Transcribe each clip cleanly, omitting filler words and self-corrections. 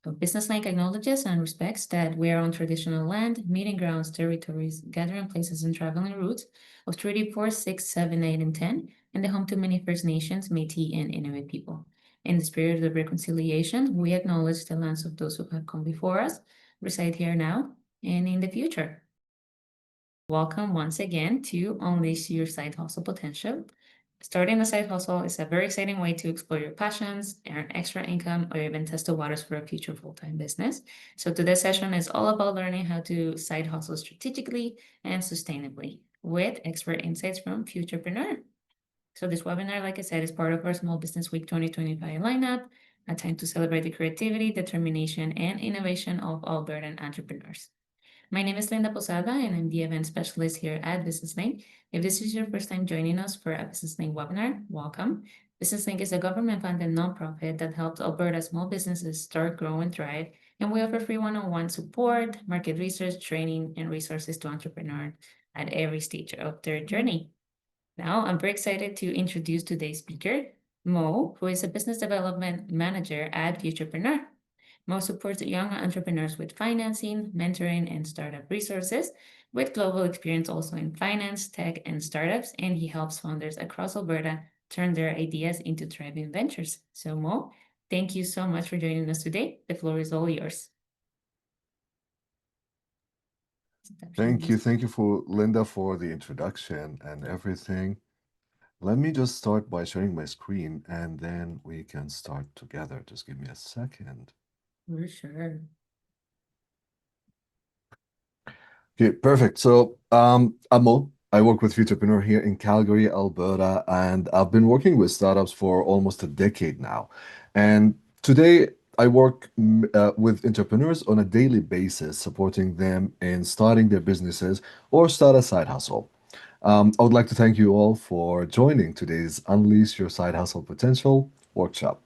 So Business Link acknowledges and respects that we are on traditional land, meeting grounds, territories, gathering places, and traveling routes of Treaty 4, 6, 7, 8, and 10, and the home to many First Nations, Métis, and Inuit people. In the spirit of reconciliation, we acknowledge the lands of those who have come before us, reside here now, and in the future. Welcome once again to Unleash Your Side Hustle Potential. Starting a side hustle is a very exciting way to explore your passions, earn extra income, or even test the waters for a future full-time business. So today's session is all about learning how to side hustle strategically and sustainably with expert insights from Futurepreneur. So this webinar, like I said, is part of our Small Business Week 2025 lineup, a time to celebrate the creativity, determination, and innovation of Albertan entrepreneurs. My name is Linda Posada, and I'm the event specialist here at Business Link. If this is your first time joining us for a Business Link webinar, welcome. Business Link is a government-funded nonprofit that helps Alberta small businesses start, grow, and thrive, and we offer free one-on-one support, market research, training, and resources to entrepreneurs at every stage of their journey. Now, I'm very excited to introduce today's speaker, Mo, who is a business development manager at Futurepreneur. Mo supports young entrepreneurs with financing, mentoring, and startup resources, with global experience also in finance, tech, and startups, and he helps founders across Alberta turn their ideas into thriving ventures. So, Mo, thank you so much for joining us today. The floor is all yours. Thank you for Linda for the introduction and everything. Let me just start by sharing my screen and then we can start together. Just give me a second. For sure. Okay, perfect. So, I'm Mo. I work with Futurepreneur here in Calgary, Alberta, and I've been working with startups for almost a decade now. And today, I work with entrepreneurs on a daily basis, supporting them in starting their businesses or start a side hustle. I would like to thank you all for joining today's Unleash Your Side Hustle Potential workshop.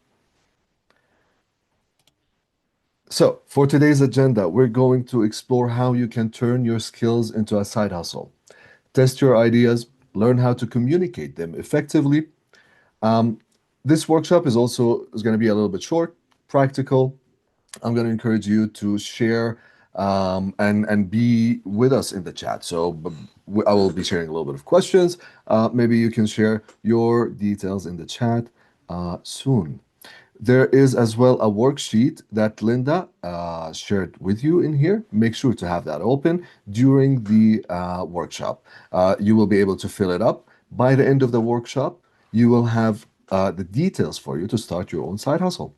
So, for today's agenda, we're going to explore how you can turn your skills into a side hustle, test your ideas, learn how to communicate them effectively. Um, this workshop is going to be a little bit short, practical. I'm going to encourage you to share and be with us in the chat. So I will be sharing a little bit of questions. Maybe you can share your details in the chat soon. There is as well a worksheet that Linda shared with you in here. Make sure to have that open during the workshop. You will be able to fill it up. By the end of the workshop, you will have the details for you to start your own side hustle.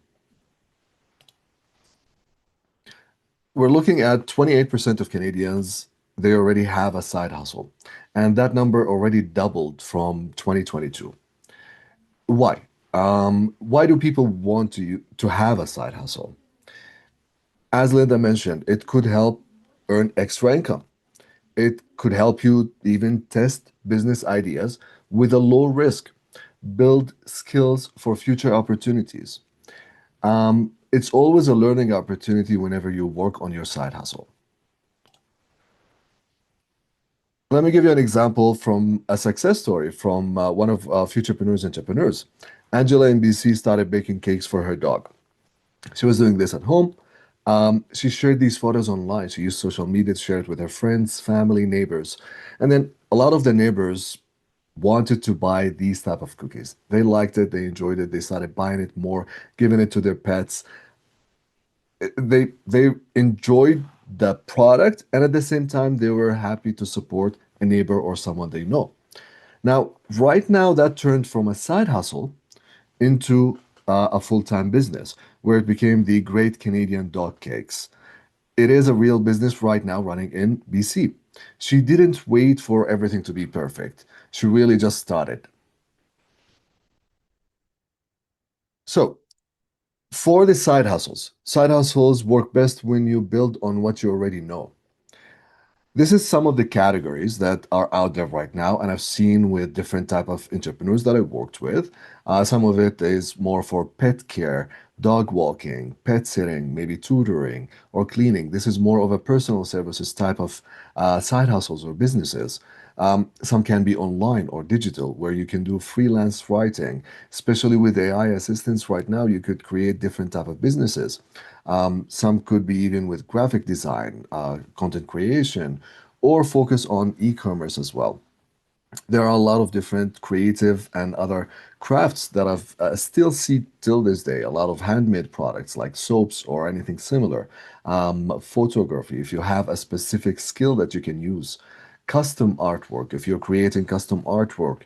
We're looking at 28% of Canadians, they already have a side hustle. And that number already doubled from 2022. Why? Why do people want to have a side hustle? As Linda mentioned, it could help earn extra income. It could help you even test business ideas with a low risk, build skills for future opportunities. It's always a learning opportunity whenever you work on your side hustle. Let me give you an example from a success story from one of Futurepreneur's entrepreneurs. Angela in BC started baking cakes for her dog. She was doing this at home. She shared these photos online. She used social media to share it with her friends, family, neighbors. And then a lot of the neighbors wanted to buy these type of cookies. They liked it, they enjoyed it, they started buying it more, giving it to their pets. They enjoyed the product, and at the same time they were happy to support a neighbor or someone they know. Now, right now, that turned from a side hustle into a full-time business, where it became the Great Canadian Dog Cakes. It is a real business right now running in BC. She didn't wait for everything to be perfect. She really just started. So, for the side hustles work best when you build on what you already know. This is some of the categories that are out there right now, and I've seen with different type of entrepreneurs that I've worked with. Some of it is more for pet care, dog walking, pet sitting, maybe tutoring or cleaning. This is more of a personal services type of side hustles or businesses. Some can be online or digital, where you can do freelance writing. Especially with AI assistants right now, you could create different type of businesses. Some could be even with graphic design, content creation, or focus on e-commerce as well. There are a lot of different creative and other crafts that I've still see till this day. A lot of handmade products like soaps or anything similar. Photography, if you have a specific skill that you can use. Custom artwork, if you're creating custom artwork,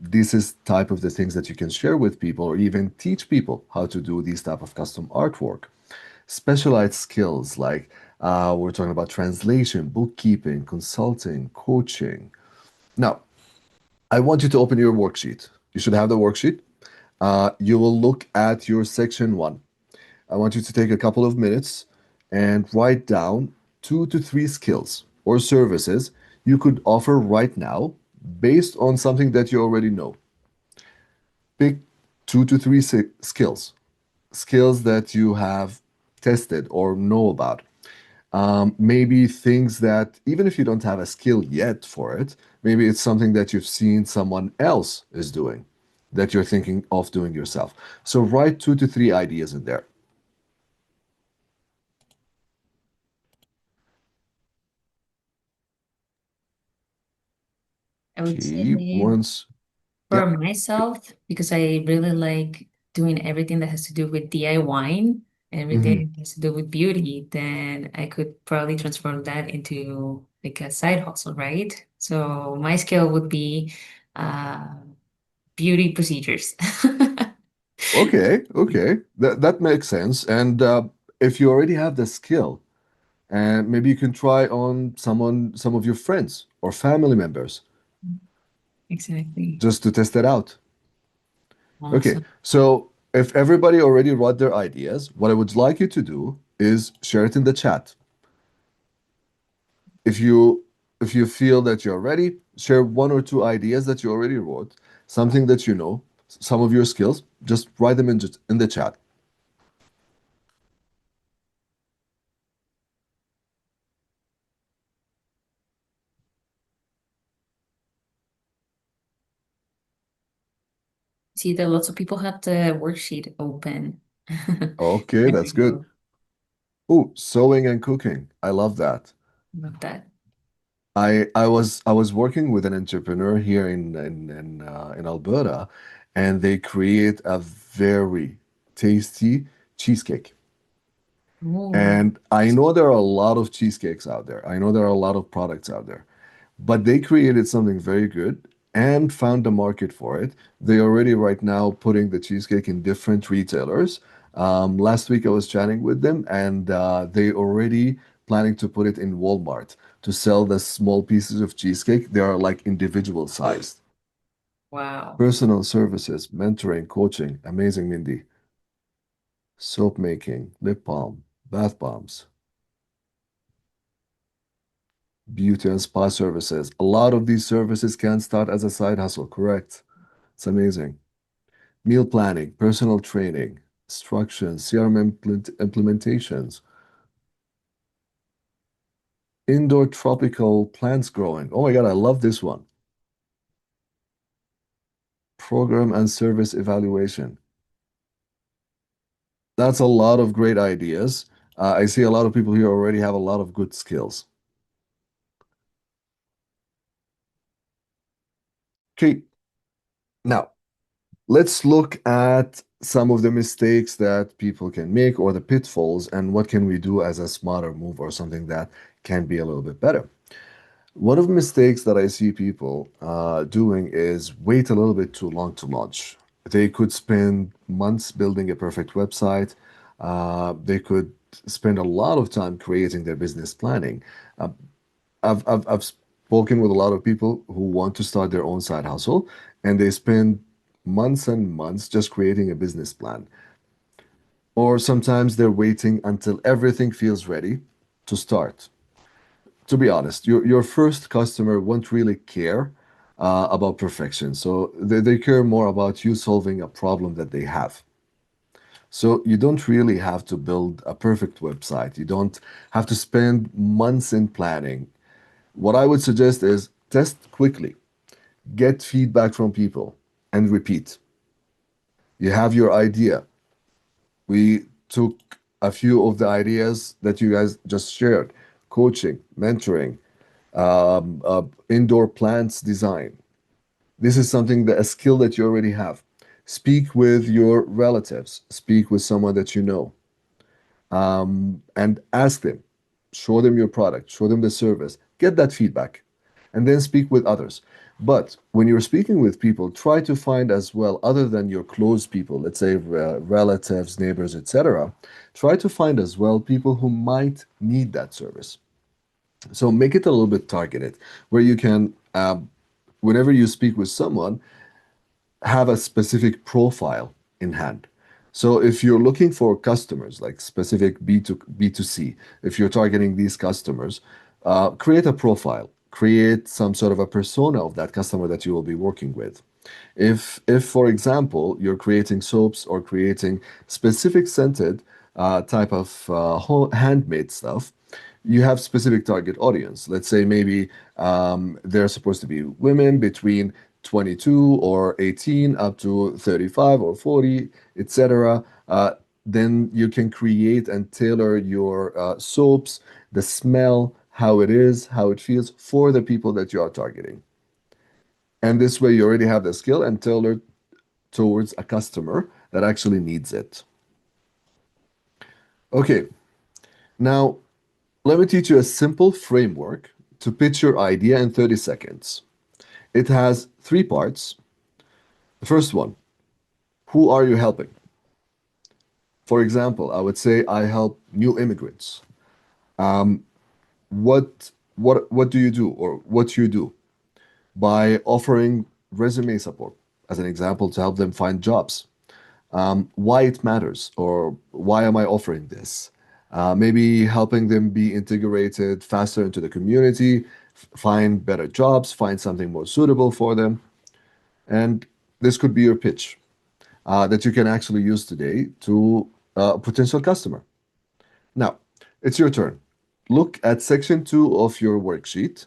this is type of the things that you can share with people or even teach people how to do these type of custom artwork. Specialized skills like we're talking about translation, bookkeeping, consulting, coaching. Now, I want you to open your worksheet. You should have the worksheet. You will look at your section one. I want you to take a couple of minutes and write down 2 to 3 skills or services you could offer right now based on something that you already know. Pick 2 to 3 skills, skills that you have tested or know about. Maybe things that, even if you don't have a skill yet for it, maybe it's something that you've seen someone else is doing that you're thinking of doing yourself. So write 2 to 3 ideas in there. I would Okay, say once, for yeah, myself, because I really like doing everything that has to do with DIY, hmm everything that has to do with beauty, then I could probably transform that into like a side hustle, right? So my skill would be uh, beauty procedures. Okay, okay, that makes sense. And if you already have the skill, and maybe you can try on some of your friends or family members Exactly. just to test it out. Okay, Awesome. so if everybody already wrote their ideas, what I would like you to do is share it in the chat. If you feel that you're ready, share 1 or 2 ideas that you already wrote, something that you know, some of your skills, just write them in the chat. See that lots of people have the worksheet open. Okay, There that's we good. go. Oh, sewing and cooking. I love that. Love that. I was working with an entrepreneur here in Alberta, and they create a very tasty cheesecake. Oh, And I know there are a lot of cheesecakes out there. I know there are a lot of products out there, but they created something very good and found a market for it. They already right now putting the cheesecake in different retailers. Last week I was chatting with them, and they already planning to put it in Walmart to sell the small pieces of cheesecake. They are like individual sized. wow. Personal services, mentoring, coaching. Amazing, Mindy. Soap making, lip balm, bath bombs. Beauty and spa services. A lot of these services can start as a side hustle, correct? It's amazing. Meal planning, personal training, instructions, CRM implementations, indoor tropical plants growing. Oh my God, I love this one. Program and service evaluation. That's a lot of great ideas. I see a lot of people here already have a lot of good skills. Okay, now let's look at some of the mistakes that people can make or the pitfalls and what can we do as a smarter move or something that can be a little bit better. One of the mistakes that I see people doing is wait a little bit too long to launch. They could spend months building a perfect website. They could spend a lot of time creating their business planning. Uh, I've spoken with a lot of people who want to start their own side hustle, and they spend months and months just creating a business plan. Or sometimes they're waiting until everything feels ready to start. To be honest, your first customer won't really care about perfection. So they care more about you solving a problem that they have. So you don't really have to build a perfect website. You don't have to spend months in planning. What I would suggest is test quickly, get feedback from people, and repeat. You have your idea. We took a few of the ideas that you guys just shared: coaching, mentoring, indoor plants design. This is something that a skill that you already have. Speak with your relatives, speak with someone that you know, and ask them, show them your product, show them the service, get that feedback, and then speak with others. But when you're speaking with people, try to find as well, other than your close people, let's say relatives, neighbors, etc., try to find as well people who might need that service. So make it a little bit targeted, where you can, whenever you speak with someone, have a specific profile in hand. So if you're looking for customers, like specific B2C, if you're targeting these customers, create a profile, create some sort of a persona of that customer that you will be working with. If for example, you're creating soaps or creating specific scented type of handmade stuff, you have specific target audience. Let's say maybe they're supposed to be women between 22 or 18 up to 35 or 40, etc. Then you can create and tailor your soaps, the smell, how it is, how it feels for the people that you are targeting. And this way, you already have the skill and tailored towards a customer that actually needs it. Okay, now let me teach you a simple framework to pitch your idea in 30 seconds. It has three parts. The first one, who are you helping? For example, I would say I help new immigrants. What do you do, or what you do? By offering resume support, as an example, to help them find jobs. Why it matters, or why am I offering this? Maybe helping them be integrated faster into the community, find better jobs, find something more suitable for them. And this could be your pitch that you can actually use today to a potential customer. Now, it's your turn. Look at section 2 of your worksheet.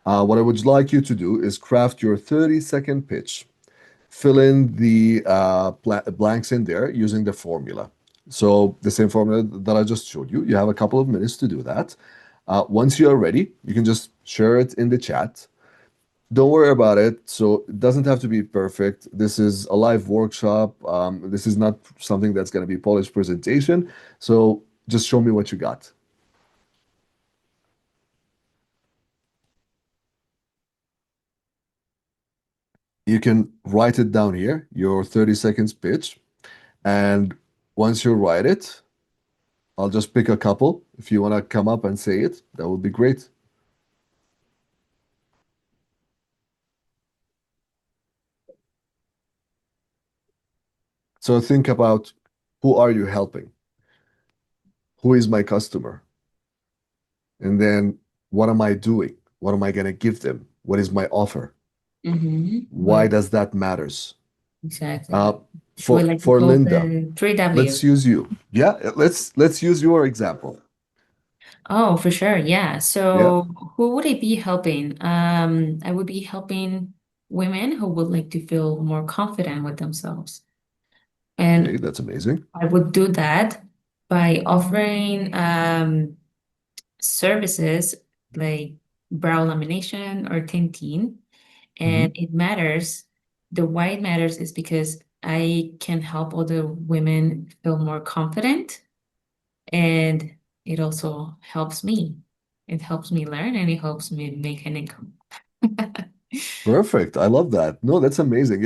What I would like you to do is craft your 30-second pitch. Fill in the blanks in there using the formula. So the same formula that I just showed you. You have a couple of minutes to do that. Once you are ready, you can just share it in the chat. Don't worry about it. So it doesn't have to be perfect. This is a live workshop. This is not something that's going to be polished presentation. So just show me what you got. You can write it down here, your 30 seconds pitch. And once you write it, I'll just pick a couple. If you want to come up and say it, that would be great. So think about, who are you helping? Who is my customer? And then what am I doing? What am I going to give them? What is my offer? Why Well, does that matters? exactly. Uh, So I like to for call Linda, the three let's W's. use you. Yeah, let's use your example. Oh, for sure. Yeah. Yeah. So who would I be helping? I would be helping women who would like to feel more confident with themselves. Okay, And that's amazing. I would do that by offering services like brow lamination or tinting. And Mhm. it matters. The why it matters is because I can help other women feel more confident, and it also helps me. It helps me learn and it helps me make an income. Perfect. I love that. No, that's amazing.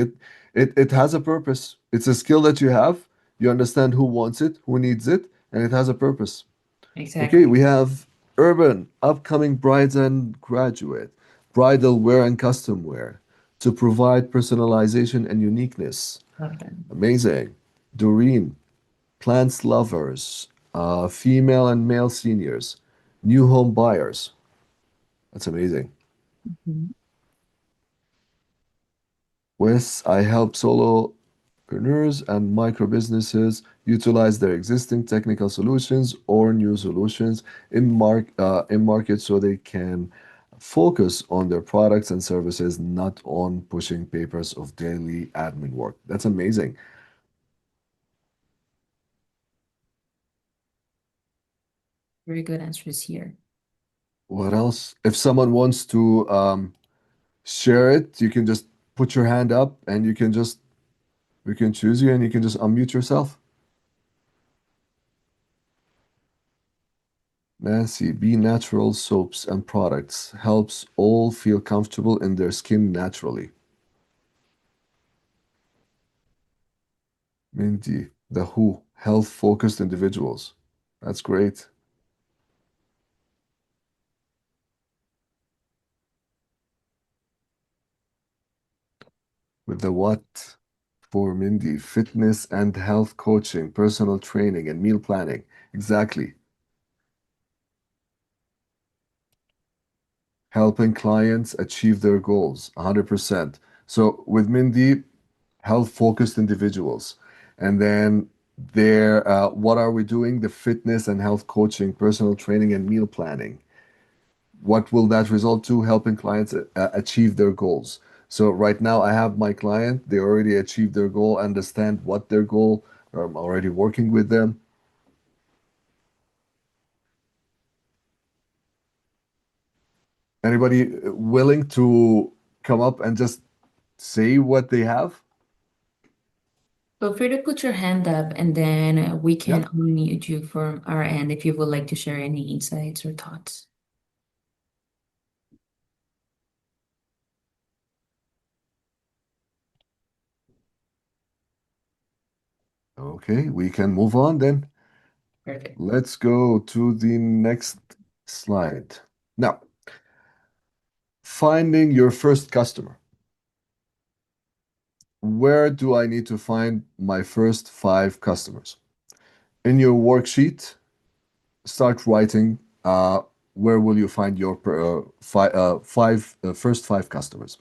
It has a purpose. It's a skill that you have. You understand who wants it, who needs it, and it has a purpose. Okay, Exactly. we have urban, upcoming brides and graduate, bridal wear and custom wear to provide personalization and uniqueness. Love that. Amazing. Doreen, plants lovers, female and male seniors, new home buyers. That's amazing. Mhm. Wes, I help solopreneurs and micro businesses utilize their existing technical solutions or new solutions in market so they can focus on their products and services, not on pushing papers of daily admin work. That's amazing. Very good answers here. What else? If someone wants to share it, you can just put your hand up and we can choose you and you can just unmute yourself. Nancy, Be Natural soaps and products helps all feel comfortable in their skin naturally. Minty, The Who, health-focused individuals. That's great. With the what for Mindy? Fitness and health coaching, personal training, and meal planning. Exactly. Helping clients achieve their goals, 100%. So with Mindy, health-focused individuals. And then what are we doing? The fitness and health coaching, personal training, and meal planning. What will that result to? Helping clients achieve their goals. So right now I have my client, they already achieved their goal, understand what their goal, I'm already working with them. Anybody willing to come up and just say what they have? Feel free to put your hand up and then we Yeah. can unmute you from our end if you would like to share any insights or thoughts. Okay, we can move on then. Perfect. Let's go to the next slide. Now, finding your first customer. Where do I need to find my first 5 customers? In your worksheet, start writing where will you find your first 5 customers.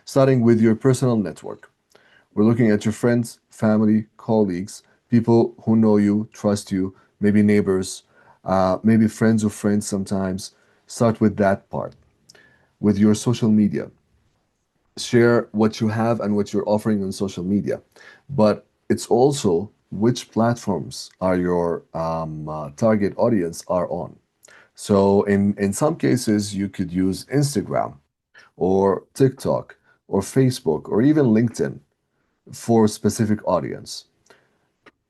Starting with your personal network. We're looking at your friends, family, colleagues, people who know you, trust you, maybe neighbors, maybe friends of friends sometimes. Start with that part. With your social media, share what you have and what you're offering on social media. But it's also which platforms are your target audience are on. So in some cases, you could use Instagram or TikTok or Facebook or even LinkedIn for a specific audience.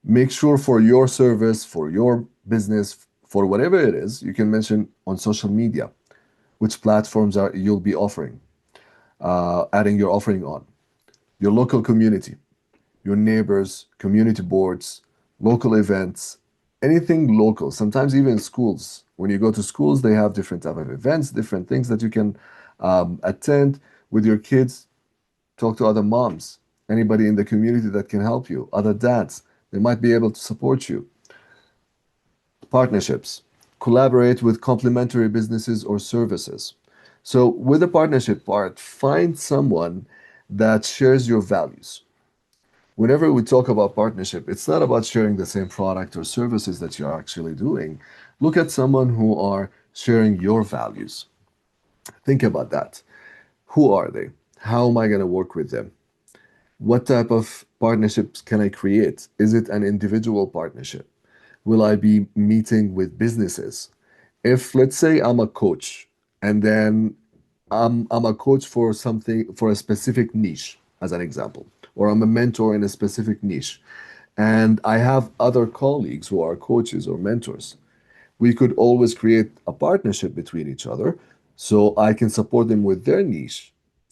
Make sure for your service, for your business, for whatever it is, you can mention on social media which platforms are you'll be offering, adding your offering on. Your local community, your neighbors, community boards, local events, anything local. Sometimes even schools. When you go to schools, they have different type of events, different things that you can attend with your kids. Talk to other moms, anybody in the community that can help you, other dads. They might be able to support you. Partnerships. Collaborate with complementary businesses or services. So with the partnership part, find someone that shares your values. Whenever we talk about partnership, it's not about sharing the same product or services that you're actually doing. Look at someone who are sharing your values. Think about that. Who are they? How am I going to work with them? What type of partnerships can I create? Is it an individual partnership? Will I be meeting with businesses? If, let's say, I'm a coach and then I'm a coach for something, for a specific niche, as an example, or I'm a mentor in a specific niche, and I have other colleagues who are coaches or mentors. We could always create a partnership between each other so I can support them with their niche.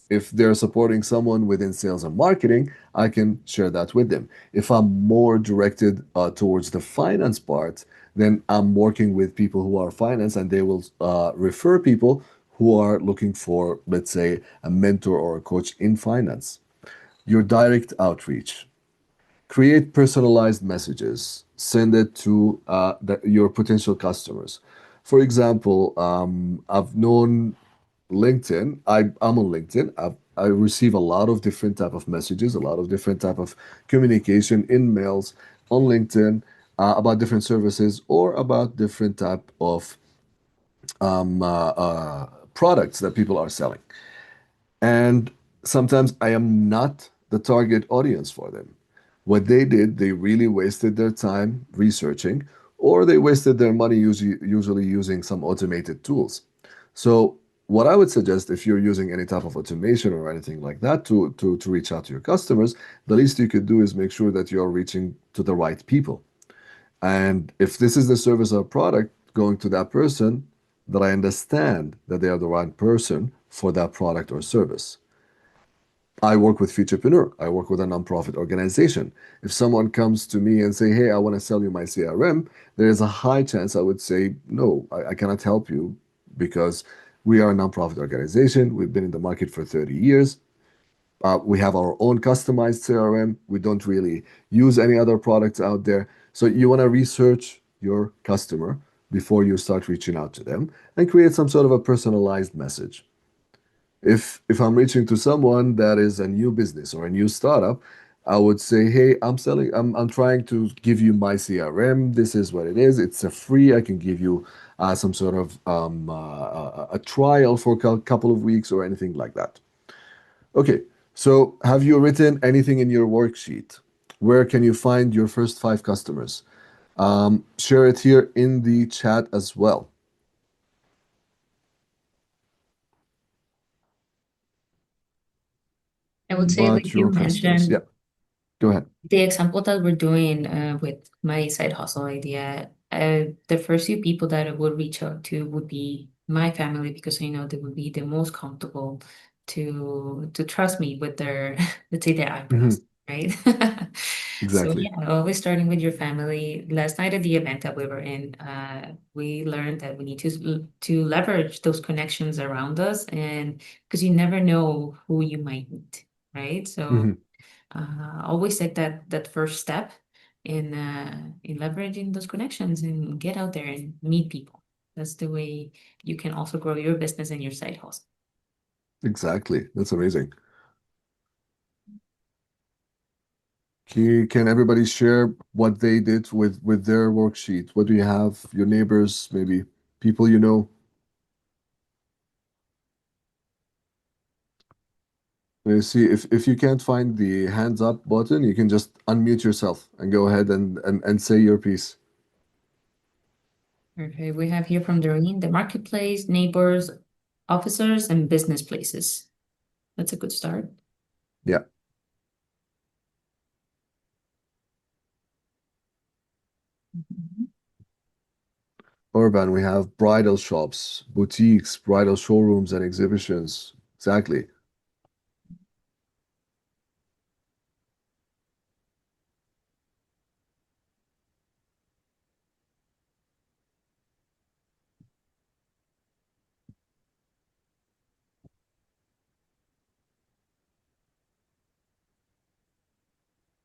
If they're supporting someone within sales and marketing, I can share that with them. If I'm more directed towards the finance part, then I'm working with people who are finance and they will refer people who are looking for, let's say, a mentor or a coach in finance. Your direct outreach. Create personalized messages. Send it to your potential customers. For example, I've known LinkedIn. I'm on LinkedIn. I receive a lot of different type of messages, a lot of different type of communication in mails on LinkedIn about different services or about different type of products that people are selling. And sometimes I am not the target audience for them. What they did, they really wasted their time researching, or they wasted their money usually using some automated tools. So, what I would suggest if you're using any type of automation or anything like that to reach out to your customers, the least you could do is make sure that you're reaching to the right people. And if this is the service or product going to that person, that I understand that they are the right person for that product or service. I work with Futurepreneur. I work with a nonprofit organization. If someone comes to me and say, "Hey, I want to sell you my CRM," there is a high chance I would say, "No, I cannot help you because we are a nonprofit organization. We've been in the market for 30 years. We have our own customized CRM. We don't really use any other products out there." So you want to research your customer before you start reaching out to them and create some sort of a personalized message. If I'm reaching to someone that is a new business or a new startup, I would say, "Hey, I'm trying to give you my CRM. This is what it is. It's a free. I can give you some sort of a trial for a couple of weeks or anything like that." Okay, so have you written anything in your worksheet? Where can you find your first five customers? Share it here in the chat as well I would say, about like you your customers. Yeah, mentioned, go ahead. the example that we're doing with my side hustle idea, the first few people that I would reach out to would be my family because I know they would be the most comfortable to trust me with their let's say their eyebrows, Mhm, right? So exactly. yeah, always starting with your family. Last night at the event that we were in, we learned that we need to leverage those connections around us, and because you never know who you might meet, right? So Mhm, always take that first step in leveraging those connections and get out there and meet people. That's the way you can also grow your business and your side hustle. exactly. That's amazing. Can everybody share what they did with their worksheet? What do you have? Your neighbors, maybe people you know? You see, if you can't find the hands up button, you can just unmute yourself and go ahead and say your piece. Okay, we have here from Doreen, the marketplace, neighbors, officers, and business places. That's a good start. Yeah. Mhm. Urban, we have bridal shops, boutiques, bridal showrooms, and exhibitions. Exactly.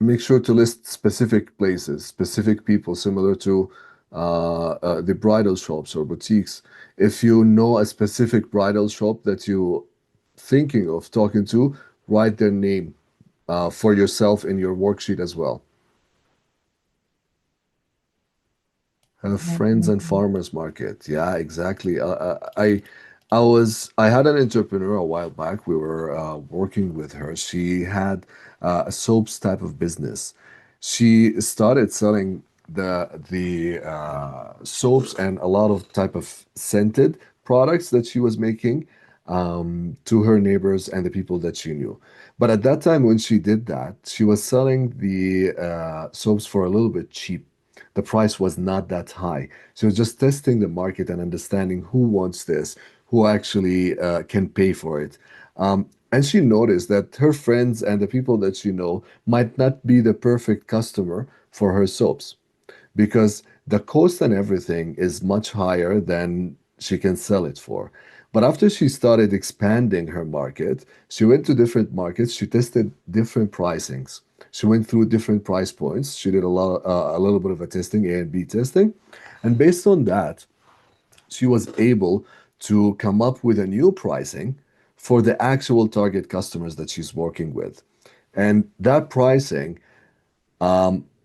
Make sure to list specific places, specific people, similar to the bridal shops or boutiques. If you know a specific bridal shop that you thinking of talking to, write their name for yourself in your worksheet as well. Have friends and farmers market. Yeah, exactly. I had an entrepreneur a while back. We were working with her. She had a soaps type of business. She started selling the soaps and a lot of type of scented products that she was making to her neighbors and the people that she knew. But at that time, when she did that, she was selling the soaps for a little bit cheap. The price was not that high. She was just testing the market and understanding who wants this, who actually can pay for it. And she noticed that her friends and the people that she know might not be the perfect customer for her soaps because the cost and everything is much higher than she can sell it for. But after she started expanding her market, she went to different markets, she tested different pricings. She went through different price points. She did a little bit of a testing, A and B testing. And based on that, she was able to come up with a new pricing for the actual target customers that she's working with. And that pricing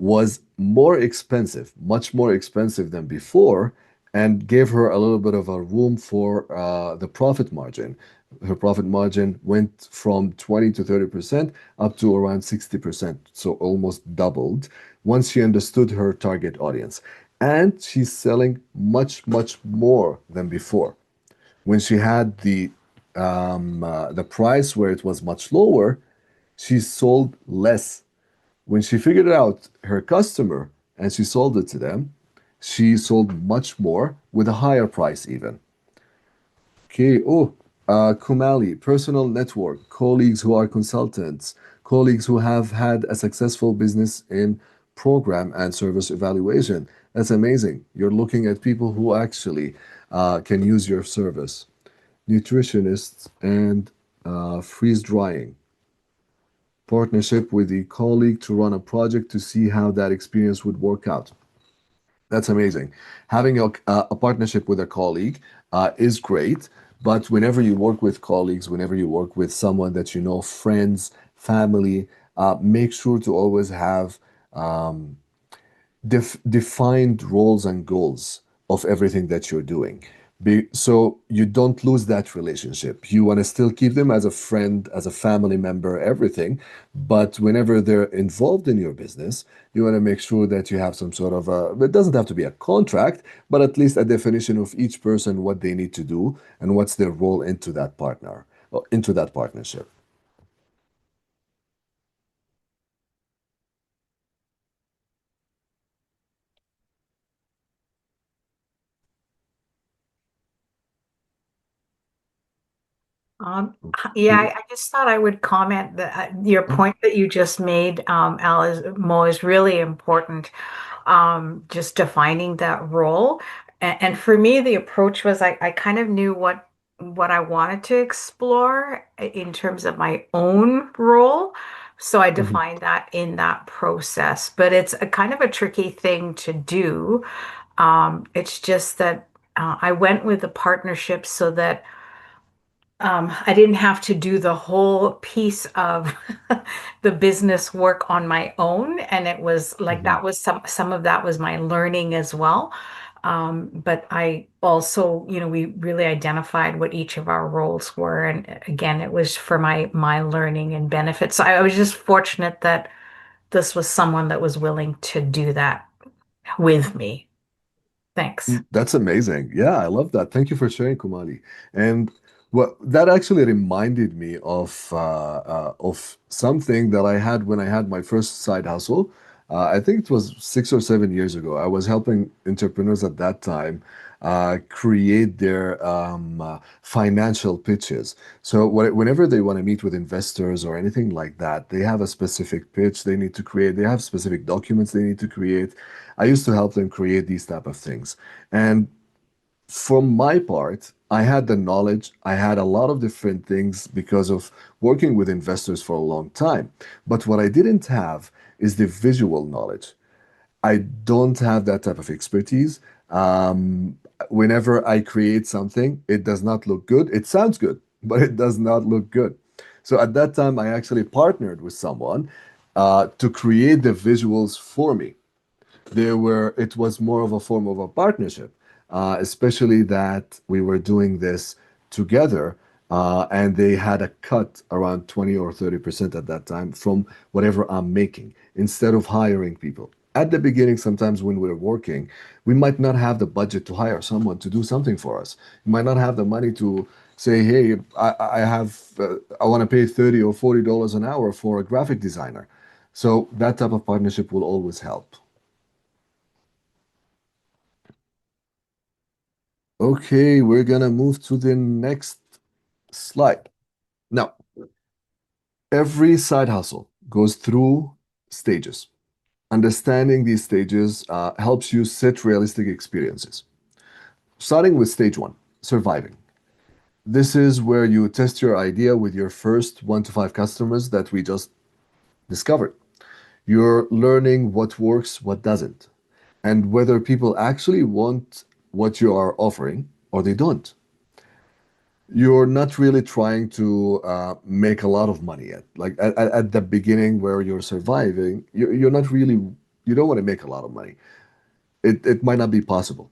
was more expensive, much more expensive than before, and gave her a little bit of a room for the profit margin. Her profit margin went from 20 to 30% up to around 60%, so almost doubled once she understood her target audience. And she's selling much, much more than before. When she had the price where it was much lower, she sold less. When she figured out her customer and she sold it to them, she sold much more with a higher price even. Okay. Oh, Kumali, personal network, colleagues who are consultants, colleagues who have had a successful business in program and service evaluation. That's amazing. You're looking at people who actually can use your service. Nutritionists and freeze drying. Partnership with a colleague to run a project to see how that experience would work out. That's amazing. Having a partnership with a colleague is great, but whenever you work with colleagues, whenever you work with someone that you know, friends, family, make sure to always have defined roles and goals of everything that you're doing. So you don't lose that relationship. You want to still keep them as a friend, as a family member, everything. But whenever they're involved in your business, you want to make sure that you have some sort of it doesn't have to be a contract, but at least a definition of each person, what they need to do and what's their role into that partner, or into that partnership. Yeah, Okay. I just thought I would comment that your point that you just made, Al, Mo, is really important. Just defining that role. And for me, the approach was I kind of knew what I wanted to explore in terms of my own role. So I Mhm. defined that in that process. But it's a kind of a tricky thing to do. It's just that I went with the partnership so that I didn't have to do the whole piece of the business work on my own. And it was like Mhm. that was some of that was my learning as well. But I also, we really identified what each of our roles were. And again, it was for my learning and benefit. So I was just fortunate that this was someone that was willing to do that with me. Thanks. That's amazing. Yeah, I love that. Thank you for sharing, Kumali. And what that actually reminded me of something that I had when I had my first side hustle. I think it was 6 or 7 years ago. I was helping entrepreneurs at that time create their financial pitches. So whenever they want to meet with investors or anything like that, they have a specific pitch they need to create. They have specific documents they need to create. I used to help them create these type of things. And from my part, I had the knowledge, I had a lot of different things because of working with investors for a long time. But what I didn't have is the visual knowledge. I don't have that type of expertise. Whenever I create something, it does not look good. It sounds good, but it does not look good. So at that time, I actually partnered with someone to create the visuals for me. It was more of a form of a partnership, especially that we were doing this together, and they had a cut around 20 or 30% at that time from whatever I'm making instead of hiring people. At the beginning, sometimes when we're working, we might not have the budget to hire someone to do something for us. We might not have the money to say, hey, I want to pay 30 or $40 an hour for a graphic designer. So that type of partnership will always help. Okay, we're gonna move to the next slide. Now, every side hustle goes through stages. Understanding these stages helps you set realistic experiences. Starting with stage one, surviving. This is where you test your idea with your first 1 to 5 customers that we just discovered. You're learning what works, what doesn't, and whether people actually want what you are offering or they don't. You're not really trying to make a lot of money yet. Like at the beginning where you're surviving, you're not really. You don't want to make a lot of money. It might not be possible.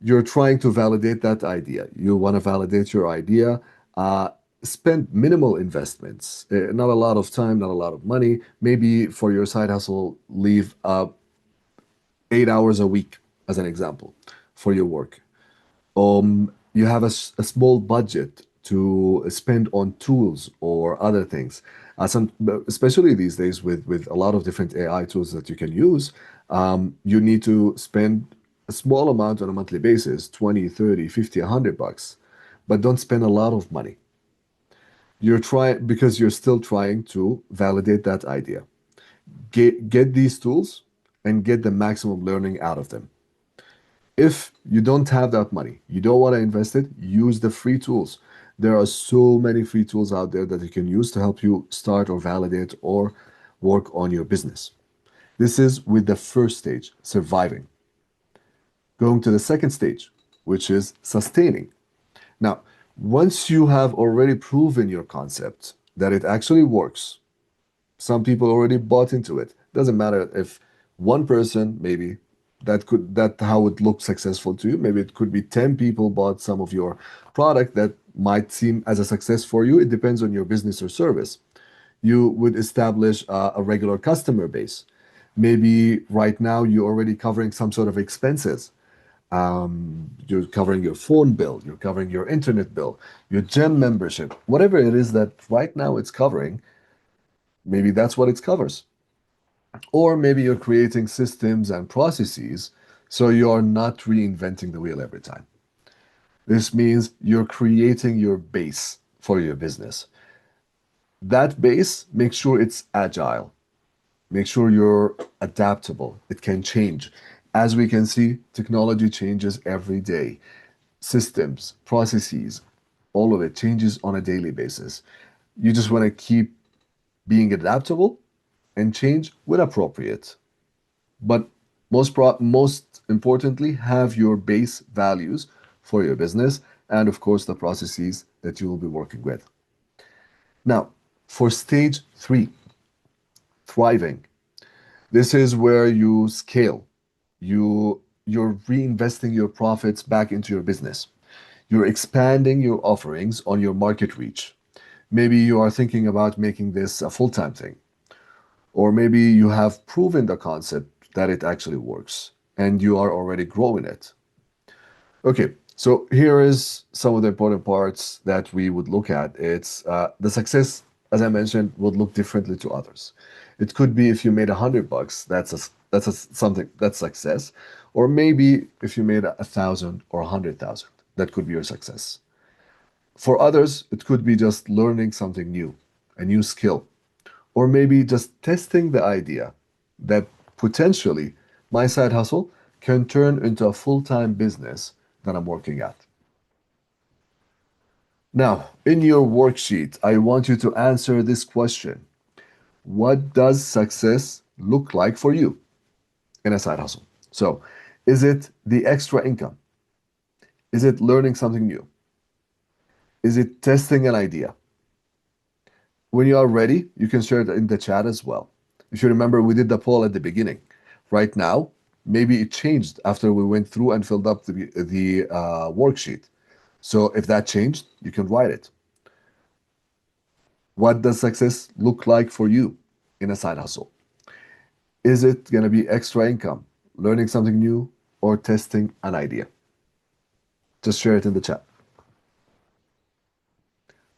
You're trying to validate that idea. You want to validate your idea. Uh, Spend minimal investments, not a lot of time, not a lot of money. Maybe for your side hustle, leave 8 hours a week as an example for your work. You have a small budget to spend on tools or other things. Especially these days with a lot of different AI tools that you can use, you need to spend a small amount on a monthly basis, 20, 30, 50, $100, but don't spend a lot of money. You're trying because you're still trying to validate that idea. Get these tools and get the maximum learning out of them. If you don't have that money, you don't want to invest it, use the free tools. There are so many free tools out there that you can use to help you start or validate or work on your business. This is with the first stage, surviving. Going to the second stage, which is sustaining. Now, once you have already proven your concept that it actually works, some people already bought into it. Doesn't matter if one person, maybe that how it looks successful to you. Maybe it could be 10 people bought some of your product that might seem as a success for you. It depends on your business or service. You would establish a regular customer base. Maybe right now you're already covering some sort of expenses. You're covering your phone bill, you're covering your internet bill, your gym membership, whatever it is that right now it's covering, maybe that's what it covers. Or maybe you're creating systems and processes so you're not reinventing the wheel every time. This means you're creating your base for your business. That base, make sure it's agile. Make sure you're adaptable. It can change. As we can see, technology changes every day. Systems, processes, all of it changes on a daily basis. You just want to keep being adaptable and change when appropriate. But most importantly, have your base values for your business and, of course, the processes that you will be working with. Now, for stage three, thriving, this is where you scale. You're reinvesting your profits back into your business. You're expanding your offerings on your market reach. Maybe you are thinking about making this a full-time thing. Or maybe you have proven the concept that it actually works and you are already growing it. Okay, so here is some of the important parts that we would look at. It's the success, as I mentioned, would look differently to others. It could be if you made $100, that's something that's success. Or maybe if you made 1,000 or 100,000, that could be your success. For others, it could be just learning something new, a new skill, or maybe just testing the idea that potentially my side hustle can turn into a full-time business that I'm working at. Now, in your worksheet, I want you to answer this question. What does success look like for you in a side hustle? So, is it the extra income? Is it learning something new? Is it testing an idea? When you are ready, you can share it in the chat as well. If you remember, we did the poll at the beginning. Right now, maybe it changed after we went through and filled up the worksheet. So if that changed, you can write it. What does success look like for you in a side hustle? Is it going to be extra income, learning something new, or testing an idea? Just share it in the chat.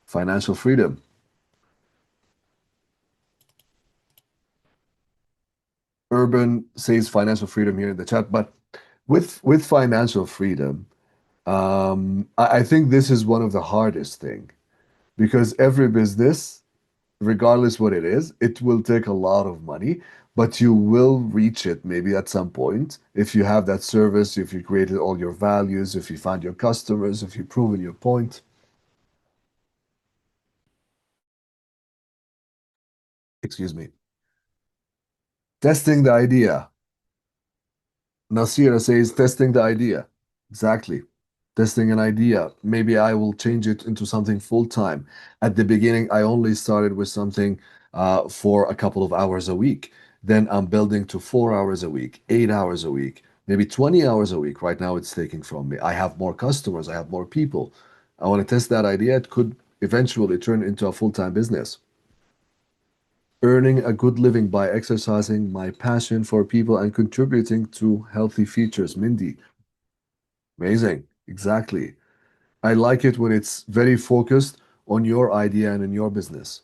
Financial freedom. Urban says financial freedom here in the chat, but with financial freedom, I think this is one of the hardest thing because every business, regardless what it is, it will take a lot of money, but you will reach it maybe at some point if you have that service, if you created all your values, if you find your customers, if you've proven your point. Excuse me. Testing the idea. Nasira says testing the idea. Exactly. Testing an idea. Maybe I will change it into something full time. At the beginning, I only started with something for a couple of hours a week. Then I'm building to 4 hours a week, 8 hours a week, maybe 20 hours a week. Right now, it's taking from me. I have more customers, I have more people. I want to test that idea. It could eventually turn into a full-time business. Earning a good living by exercising my passion for people and contributing to healthy features. Mindy, amazing. Exactly. I like it when it's very focused on your idea and in your business.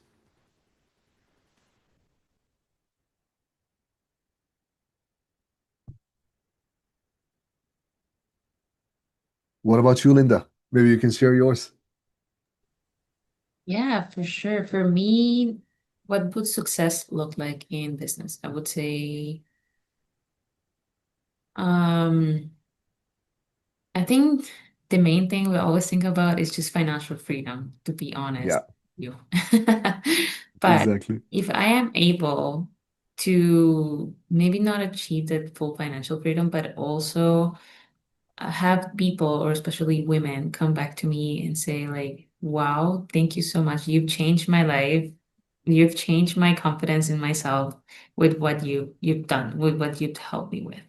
What about you, Linda? Maybe you can share yours. Yeah, for sure. For me, what would success look like in business? I would say, um, I think the main thing we always think about is just financial freedom, to be honest Yeah, with you. But exactly. if I am able to maybe not achieve that full financial freedom, but also have people, or especially women, come back to me and say, like, wow, thank you so much. You've changed my life. You've changed my confidence in myself with what you've done, with what you've helped me with.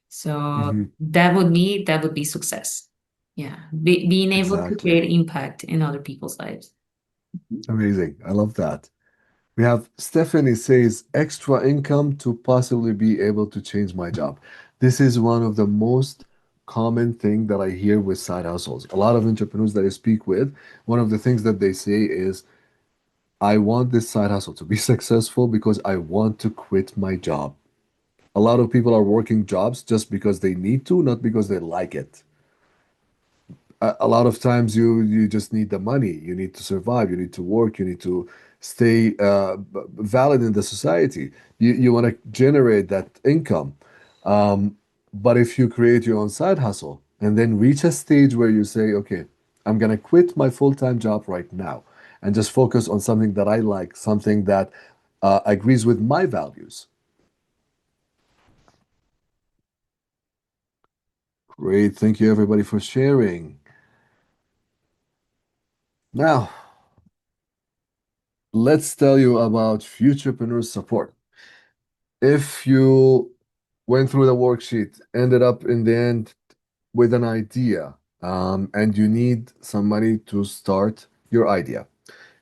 So Hmm. that would be success. Yeah. Being able to Exactly. create impact in other people's lives. Amazing. I love that. We have Stephanie says extra income to possibly be able to change my job. This is one of the most common thing that I hear with side hustles. A lot of entrepreneurs that I speak with, one of the things that they say is, I want this side hustle to be successful because I want to quit my job. A lot of people are working jobs just because they need to, not because they like it. A lot of times you just need the money. You need to survive. You need to work. You need to stay valid in the society. You want to generate that income. Um, but if you create your own side hustle and then reach a stage where you say, okay, I'm gonna quit my full-time job right now and just focus on something that I like, something that agrees with my values. Great. Thank you everybody for sharing. Now, let's tell you about Futurepreneur support. If you went through the worksheet, ended up in the end with an idea, and you need some money to start your idea.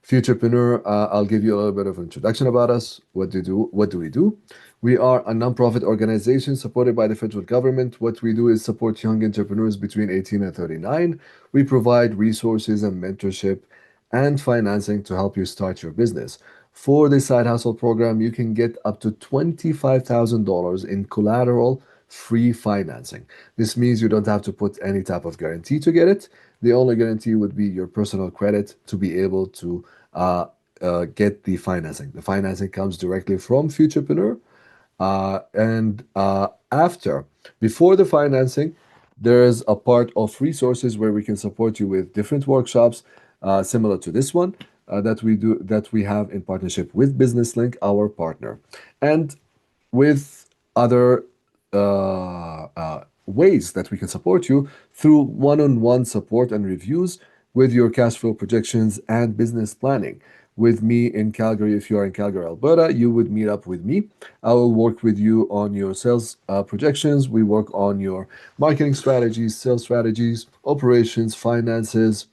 Futurepreneur, I'll give you a little bit of introduction about us. What do you do? What do we do? We are a nonprofit organization supported by the federal government. What we do is support young entrepreneurs between 18 and 39. We provide resources and mentorship and financing to help you start your business. For the side hustle program, you can get up to $25,000 in collateral free financing. This means you don't have to put any type of guarantee to get it. The only guarantee would be your personal credit to be able to get the financing. The financing comes directly from Futurepreneur. Before the financing, there's a part of resources where we can support you with different workshops, similar to this one, that we have in partnership with Business Link, our partner, and with other ways that we can support you through one-on-one support and reviews with your cash flow projections and business planning. With me in Calgary, if you are in Calgary, Alberta, you would meet up with me. I will work with you on your sales projections. We work on your marketing strategies, sales strategies, operations, finances,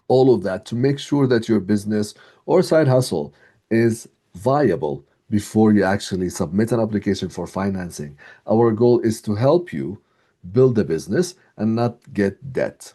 all of that to make sure that your business or side hustle is viable before you actually submit an application for financing. Our goal is to help you build a business and not get debt.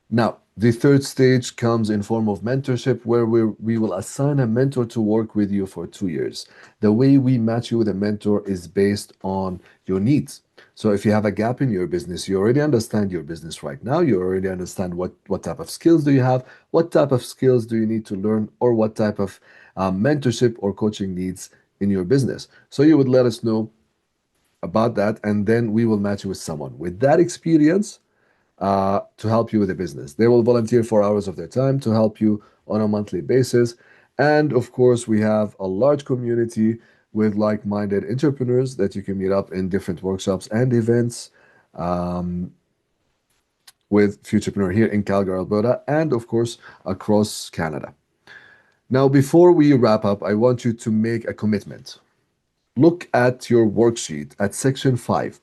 Now, the third stage comes in form of mentorship, where we will assign a mentor to work with you for 2 years. The way we match you with a mentor is based on your needs. So if you have a gap in your business, you already understand your business right now. You already understand what type of skills do you have, what type of skills do you need to learn, or what type of mentorship or coaching needs in your business. So you would let us know about that, and then we will match you with someone with that experience to help you with the business. They will volunteer 4 hours of their time to help you on a monthly basis. And of course, we have a large community with like-minded entrepreneurs that you can meet up in different workshops and events with Futurepreneur here in Calgary, Alberta, and of course, across Canada. Now, before we wrap up, I want you to make a commitment. look at your worksheet at section 5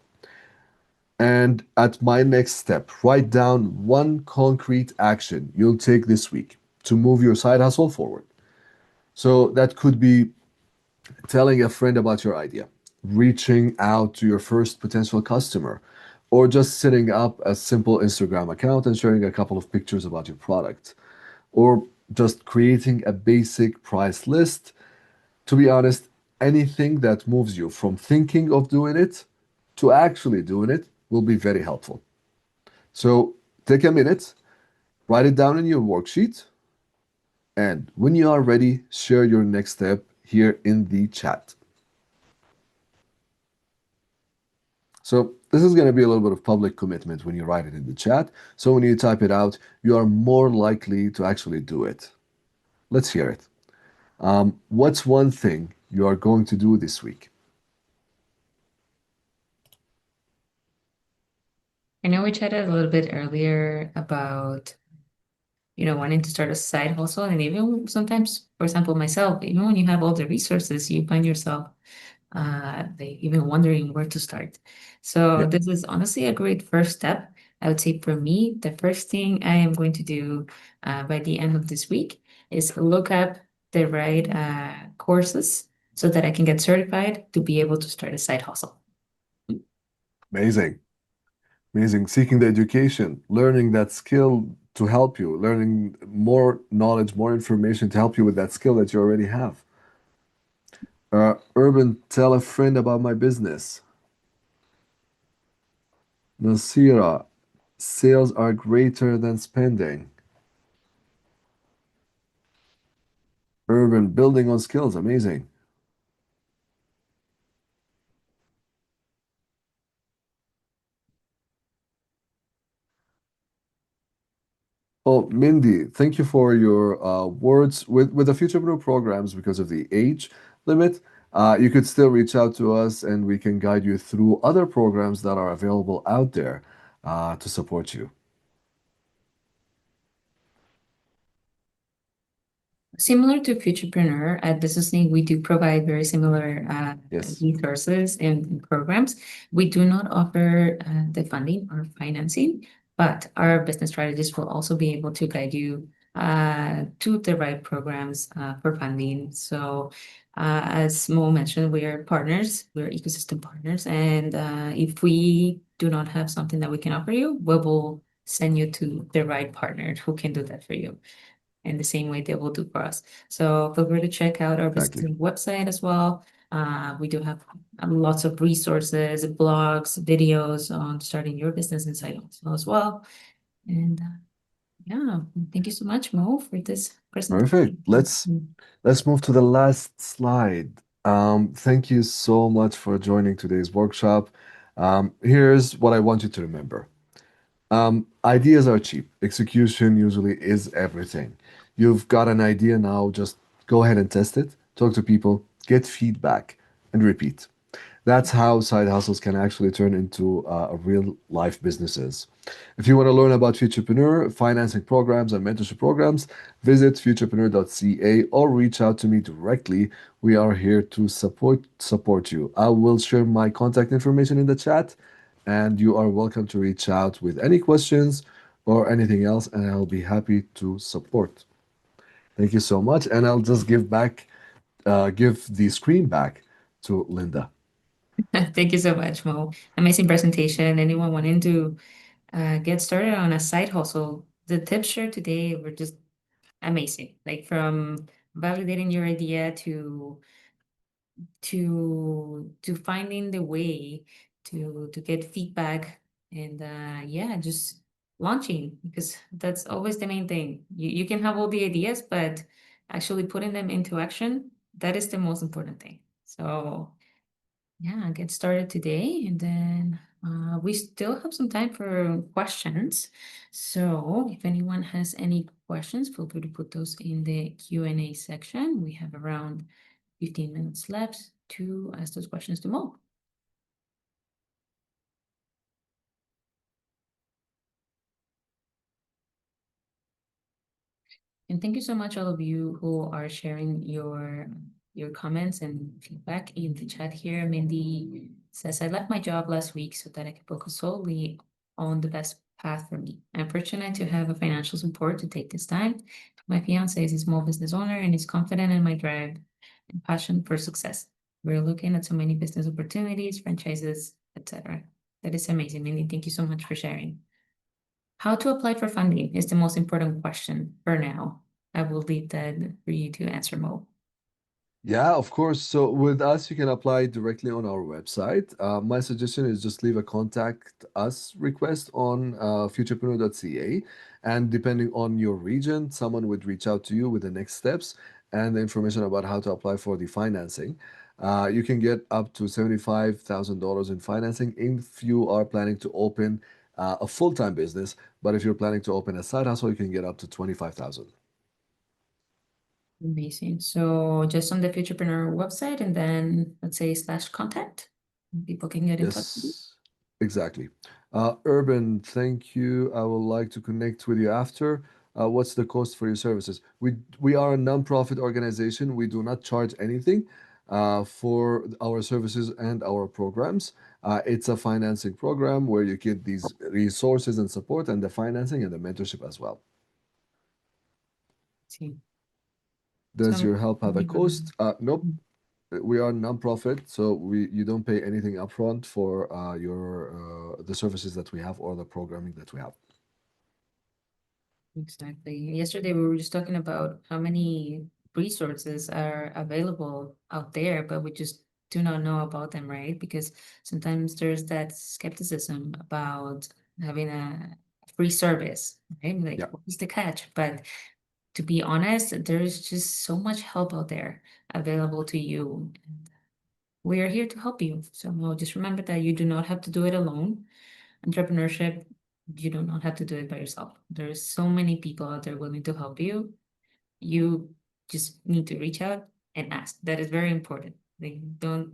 and at my next step, write down one concrete action you'll take this week to move your side hustle forward. So that could be telling a friend about your idea, reaching out to your first potential customer, or just setting up a simple Instagram account and sharing a couple of pictures about your product, or just creating a basic price list. To be honest, anything that moves you from thinking of doing it to actually doing it will be very helpful. So take a minute, write it down in your worksheet, and when you are ready, share your next step here in the chat. So this is going to be a little bit of public commitment when you write it in the chat. So when you type it out, you are more likely to actually do it. Let's hear it. What's one thing you are going to do this week? I know we chatted a little bit earlier about, wanting to start a side hustle. And even sometimes, for example, myself, even when you have all the resources, you find yourself even wondering where to start. So Yeah, this is honestly a great first step. I would say for me, the first thing I am going to do by the end of this week is look up the right courses so that I can get certified to be able to start a side hustle. amazing. Amazing. Seeking the education, learning that skill to help you, learning more knowledge, more information to help you with that skill that you already have. Urban, tell a friend about my business. Nasira, sales are greater than spending. Urban, building on skills, amazing. Oh, Mindy, thank you for your words. With the Futurepreneur programs, because of the age limit, you could still reach out to us and we can guide you through other programs that are available out there to support you. Similar to Futurepreneur, at Business Link, we do provide very similar Yes, resources and programs. We do not offer the funding or financing, but our business strategists will also be able to guide you to the right programs for funding. So, as Mo mentioned, we are partners, we're ecosystem partners, and if we do not have something that we can offer you, we will send you to the right partner who can do that for you in the same way they will do for us. So feel free to check out our exactly. business website as well. We do have lots of resources, blogs, videos on starting your business inside also as well. And yeah, thank you so much, Mo, for this Perfect. presentation. Let's move to the last slide. Thank you so much for joining today's workshop. Here's what I want you to remember. Ideas are cheap. Execution usually is everything. You've got an idea now, just go ahead and test it, talk to people, get feedback, and repeat. That's how side hustles can actually turn into real life businesses. If you want to learn about Futurepreneur, financing programs, and mentorship programs, visit futurepreneur.ca or reach out to me directly. We are here to support you. I will share my contact information in the chat, and you are welcome to reach out with any questions or anything else, and I'll be happy to support. Thank you so much, and I'll just give the screen back to Linda. Thank you so much, Mo. Amazing presentation. Anyone wanting to get started on a side hustle, the tips shared today were just amazing. Like from validating your idea to finding the way to get feedback and yeah, just launching, because that's always the main thing. You can have all the ideas, but actually putting them into action, that is the most important thing. So yeah, get started today, and then we still have some time for questions. So if anyone has any questions, feel free to put those in the Q&A section. We have around 15 minutes left to ask those questions to Mo. And thank you so much, all of you who are sharing your your comments and feedback in the chat here. Mindy says, I left my job last week so that I could focus solely on the best path for me. I'm fortunate to have a financial support to take this time. My fiance is a small business owner and is confident in my drive and passion for success. We're looking at so many business opportunities, franchises, etc. That is amazing, Mindy. Thank you so much for sharing. How to apply for funding is the most important question for now. I will leave that for you to answer, Mo. Yeah, of course. So with us, you can apply directly on our website. My suggestion is just leave a contact us request on futurepreneur.ca. And depending on your region, someone would reach out to you with the next steps and the information about how to apply for the financing. You can get up to $75,000 in financing if you are planning to open a full-time business. But if you're planning to open a side hustle, you can get up to 25,000. Amazing. So just on the Futurepreneur website and then let's say /contact, people can get in touch with you. Yes, exactly. Urban, thank you. I would like to connect with you after. What's the cost for your services? We are a nonprofit organization. We do not charge anything for our services and our programs. It's a financing program where you get these resources and support and the financing and the mentorship as well. See. Does So your help have a cost? Nope. We are non-profit, so you don't pay anything upfront for the services that we have or the programming that we have. exactly. Yesterday we were just talking about how many resources are available out there, but we just do not know about them, right? Because sometimes there's that skepticism about having a free service, right? Like, Yeah, what is the catch? But to be honest, there's just so much help out there available to you. We are here to help you. So just remember that you do not have to do it alone. Entrepreneurship, you do not have to do it by yourself. There's so many people out there willing to help you. You just need to reach out and ask. That is very important. Like, don't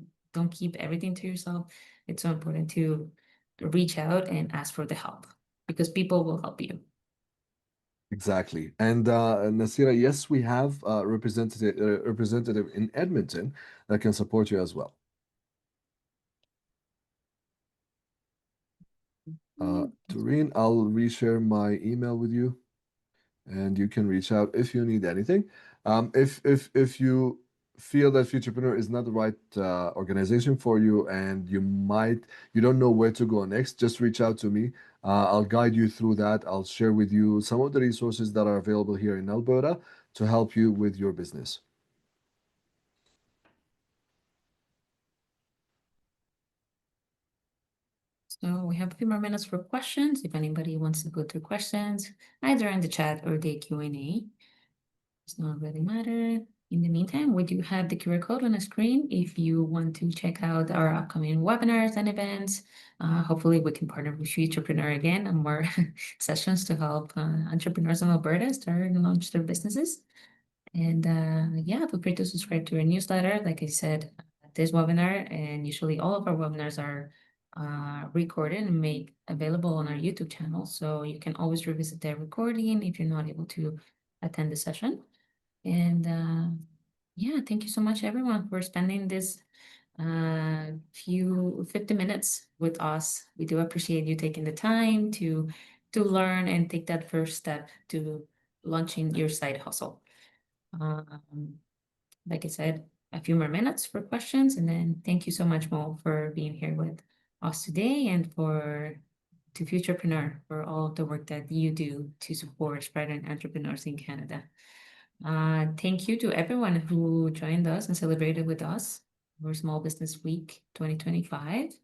keep everything to yourself. It's so important to reach out and ask for the help because people will help you. exactly. And Nasira, yes, we have a representative in Edmonton that can support you as well. Doreen, I'll reshare my email with you, and you can reach out if you need anything. If you feel that Futurepreneur is not the right organization for you, and you don't know where to go next, just reach out to me. I'll guide you through that. I'll share with you some of the resources that are available here in Alberta to help you with your business. So we have a few more minutes for questions. If anybody wants to go through questions, either in the chat or the Q&A, does not really matter. In the meantime, we do have the QR code on the screen if you want to check out our upcoming webinars and events. Hopefully we can partner with Futurepreneur again on more sessions to help entrepreneurs in Alberta start and launch their businesses. And yeah, feel free to subscribe to our newsletter. Like I said, this webinar and usually all of our webinars are recorded and made available on our YouTube channel. So you can always revisit the recording if you're not able to attend the session. And yeah, thank you so much, everyone, for spending this 50 minutes with us. We do appreciate you taking the time to learn and take that first step to launching your side hustle. Like I said, a few more minutes for questions, and then thank you so much, Mo, for being here with us today and to Futurepreneur for all of the work that you do to support aspiring entrepreneurs in Canada. Thank you to everyone who joined us and celebrated with us for Small Business Week 2025.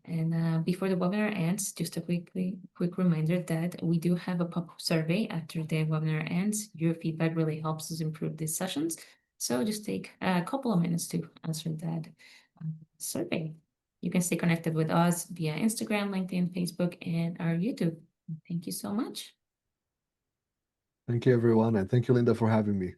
And before the webinar ends, just a quick reminder that we do have a pop-up survey after the webinar ends. Your feedback really helps us improve these sessions. So just take a couple of minutes to answer that survey. You can stay connected with us via Instagram, LinkedIn, Facebook, and our YouTube. Thank you so much. Thank you, everyone, and thank you, Linda, for having me.